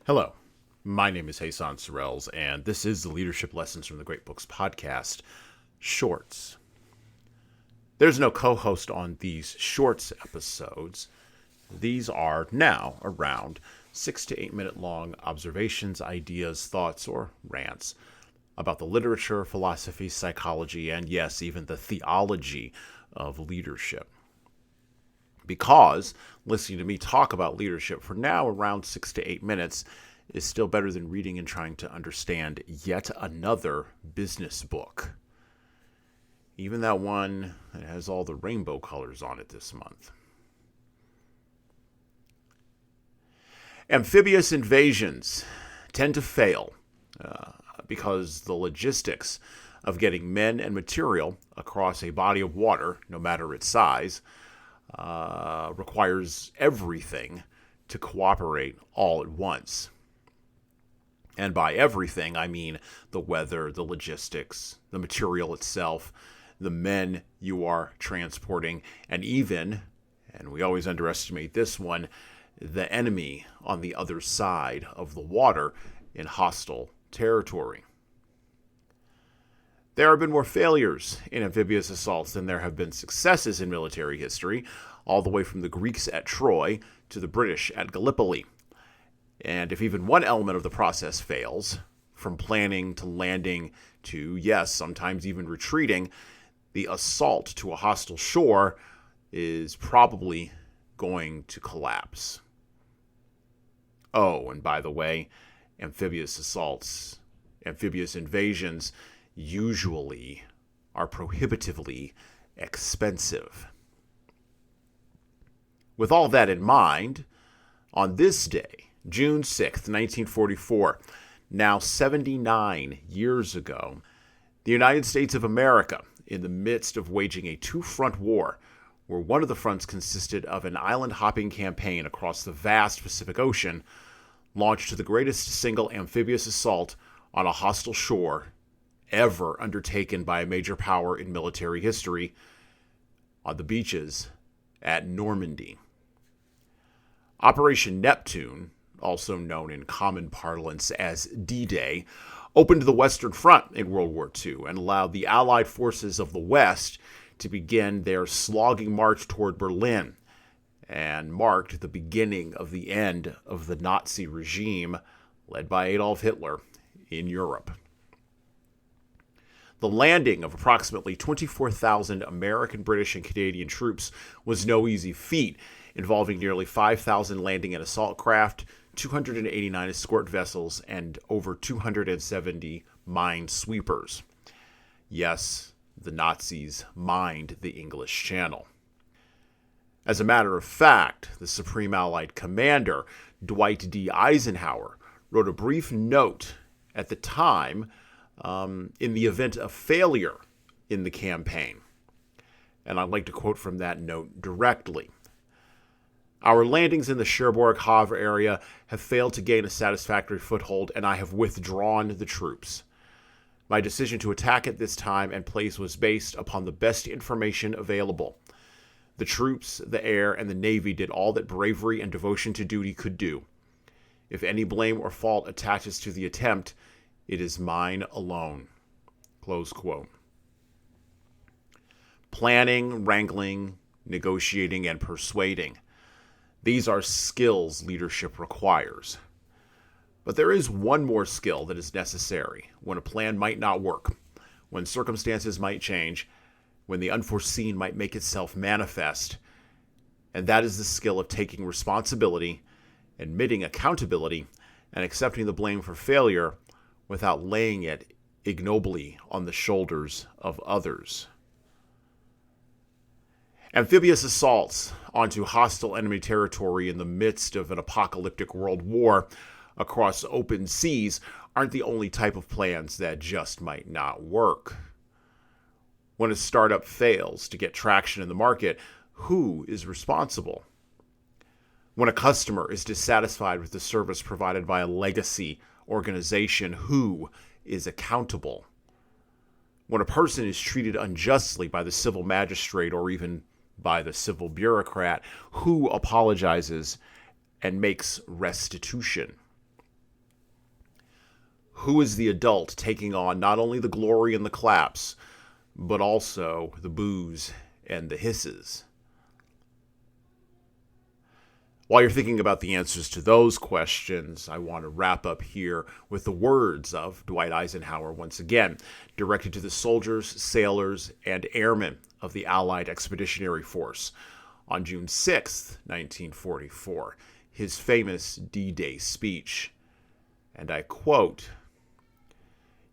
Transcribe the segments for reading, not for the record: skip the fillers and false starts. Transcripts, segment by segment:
Hello, my name is Hassan Sorrells, and this is the Leadership Lessons from the Great Books podcast, Shorts. There's no co-host on these Shorts episodes. These are now around 6 to 8 minute long observations, ideas, thoughts, or rants about the literature, philosophy, psychology, and yes, even the theology of leadership. Because listening to me talk about leadership for now around 6 to 8 minutes is still better than reading and trying to understand yet another business book. Even that one that has all the rainbow colors on it this month. Amphibious invasions tend to fail because the logistics of getting men and material across a body of water, no matter its size, requires everything to cooperate all at once. And by everything, I mean the weather, the logistics, the material itself, the men you are transporting, and even, and we always underestimate this one, the enemy on the other side of the water in hostile territory. There have been more failures in amphibious assaults than there have been successes in military history, all the way from the Greeks at Troy to the British at Gallipoli. And if even one element of the process fails, from planning to landing to, yes, sometimes even retreating, the assault to a hostile shore is probably going to collapse. Oh, and by the way, amphibious invasions usually are prohibitively expensive. With all that in mind, on this day, June 6th, 1944, now 79 years ago, the United States of America, in the midst of waging a two-front war, where one of the fronts consisted of an island-hopping campaign across the vast Pacific Ocean, launched the greatest single amphibious assault on a hostile shore ever undertaken by a major power in military history on the beaches at Normandy. Operation Neptune, also known in common parlance as D-Day, opened the Western Front in World War II and allowed the Allied forces of the West to begin their slogging march toward Berlin, and marked the beginning of the end of the Nazi regime led by Adolf Hitler in Europe. The landing of approximately 24,000 American, British, and Canadian troops was no easy feat, involving nearly 5,000 landing and assault craft, 289 escort vessels, and over 270 mine sweepers. Yes, the Nazis mined the English Channel. As a matter of fact, the Supreme Allied Commander, Dwight D. Eisenhower, wrote a brief note at the time in the event of failure in the campaign. And I'd like to quote from that note directly. Our landings in the Cherbourg Havre area have failed to gain a satisfactory foothold, and I have withdrawn the troops. My decision to attack at this time and place was based upon the best information available. The troops, the air, and the Navy did all that bravery and devotion to duty could do. If any blame or fault attaches to the attempt, it is mine alone. Close quote. Planning, wrangling, negotiating, and persuading. These are skills leadership requires. But there is one more skill that is necessary when a plan might not work, when circumstances might change, when the unforeseen might make itself manifest, and that is the skill of taking responsibility, admitting accountability, and accepting the blame for failure without laying it ignobly on the shoulders of others. Amphibious assaults onto hostile enemy territory in the midst of an apocalyptic world war across open seas aren't the only type of plans that just might not work. When a startup fails to get traction in the market, who is responsible? When a customer is dissatisfied with the service provided by a legacy organization, who is accountable? When a person is treated unjustly by the civil magistrate or even by the civil bureaucrat, who apologizes and makes restitution? Who is the adult taking on not only the glory and the claps, but also the boos and the hisses? While you're thinking about the answers to those questions, I want to wrap up here with the words of Dwight Eisenhower once again, directed to the soldiers, sailors, and airmen of the Allied Expeditionary Force on June 6, 1944, his famous D-Day speech. And I quote,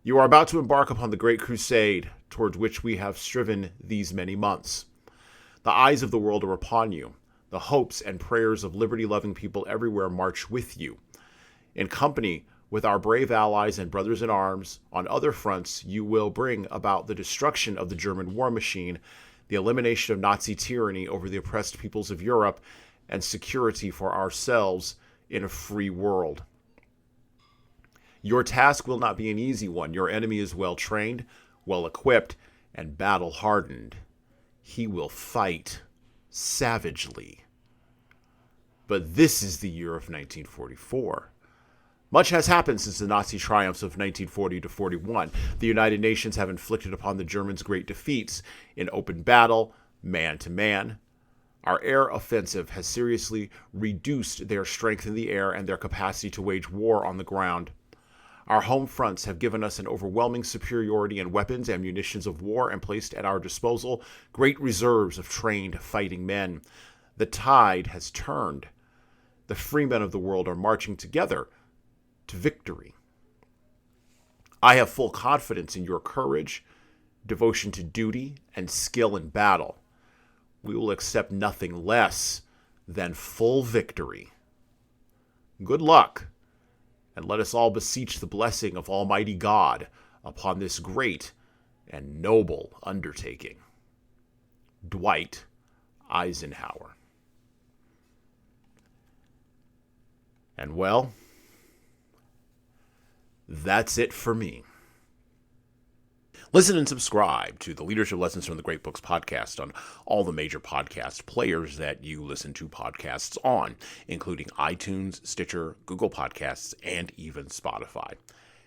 "You are about to embark upon the great crusade towards which we have striven these many months. The eyes of the world are upon you. The hopes and prayers of liberty-loving people everywhere march with you. In company with our brave allies and brothers in arms, on other fronts, you will bring about the destruction of the German war machine, the elimination of Nazi tyranny over the oppressed peoples of Europe, and security for ourselves in a free world. Your task will not be an easy one. Your enemy is well-trained, well-equipped, and battle-hardened. He will fight savagely. But this is the year of 1944. Much has happened since the Nazi triumphs of 1940 to 41. The United Nations have inflicted upon the Germans great defeats in open battle, man-to-man. Our air offensive has seriously reduced their strength in the air and their capacity to wage war on the ground. Our home fronts have given us an overwhelming superiority in weapons and munitions of war and placed at our disposal great reserves of trained fighting men. The tide has turned. The free men of the world are marching together to victory. I have full confidence in your courage, devotion to duty, and skill in battle. We will accept nothing less than full victory. Good luck, and let us all beseech the blessing of Almighty God upon this great and noble undertaking." Dwight Eisenhower. And well, that's it for me. Listen and subscribe to the Leadership Lessons from the Great Books podcast on all the major podcast players that you listen to podcasts on, including iTunes, Stitcher, Google Podcasts, and even Spotify.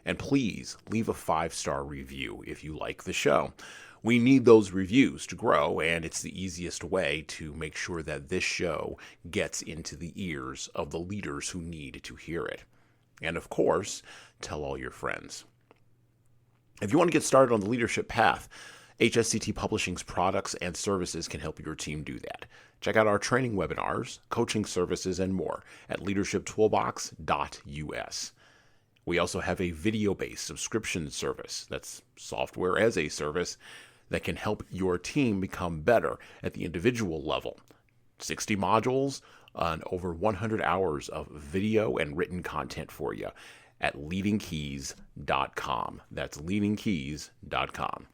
And please leave a 5-star review if you like the show. We need those reviews to grow, and it's the easiest way to make sure that this show gets into the ears of the leaders who need to hear it. And of course, tell all your friends. If you want to get started on the leadership path, HSCT Publishing's products and services can help your team do that. Check out our training webinars, coaching services, and more at leadershiptoolbox.us. We also have a video-based subscription service, that's software as a service, that can help your team become better at the individual level. 60 modules and over 100 hours of video and written content for you at leadingkeys.com. That's leadingkeys.com.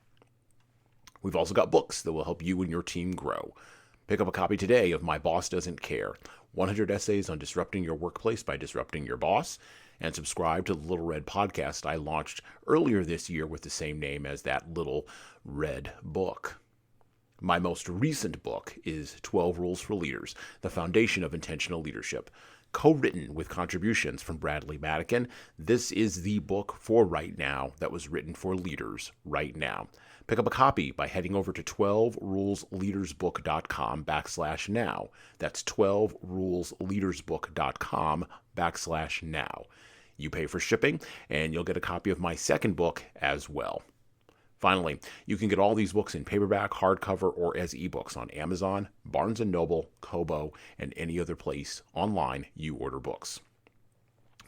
We've also got books that will help you and your team grow. Pick up a copy today of My Boss Doesn't Care, 100 Essays on Disrupting Your Workplace by Disrupting Your Boss, and subscribe to the Little Red podcast I launched earlier this year with the same name as that Little Red book. My most recent book is 12 Rules for Leaders, The Foundation of Intentional Leadership, co-written with contributions from Bradley Madigan. This is the book for right now that was written for leaders right now. Pick up a copy by heading over to 12rulesleadersbook.com/now. That's 12rulesleadersbook.com/now. You pay for shipping, and you'll get a copy of my second book as well. Finally, you can get all these books in paperback, hardcover, or as ebooks on Amazon, Barnes & Noble, Kobo, and any other place online you order books.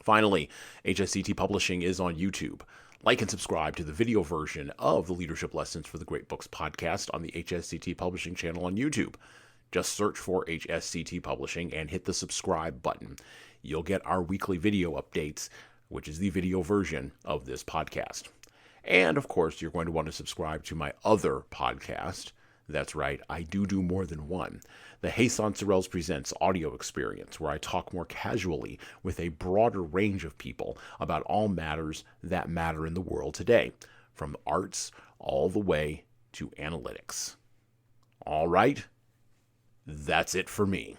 Finally, HSCT Publishing is on YouTube. Like and subscribe to the video version of the Leadership Lessons for the Great Books podcast on the HSCT Publishing channel on YouTube. Just search for HSCT Publishing and hit the subscribe button. You'll get our weekly video updates, which is the video version of this podcast. And, of course, you're going to want to subscribe to my other podcast. That's right, I do more than one. The Hassan Sorrells Presents audio experience, where I talk more casually with a broader range of people about all matters that matter in the world today, from arts all the way to analytics. All right, that's it for me.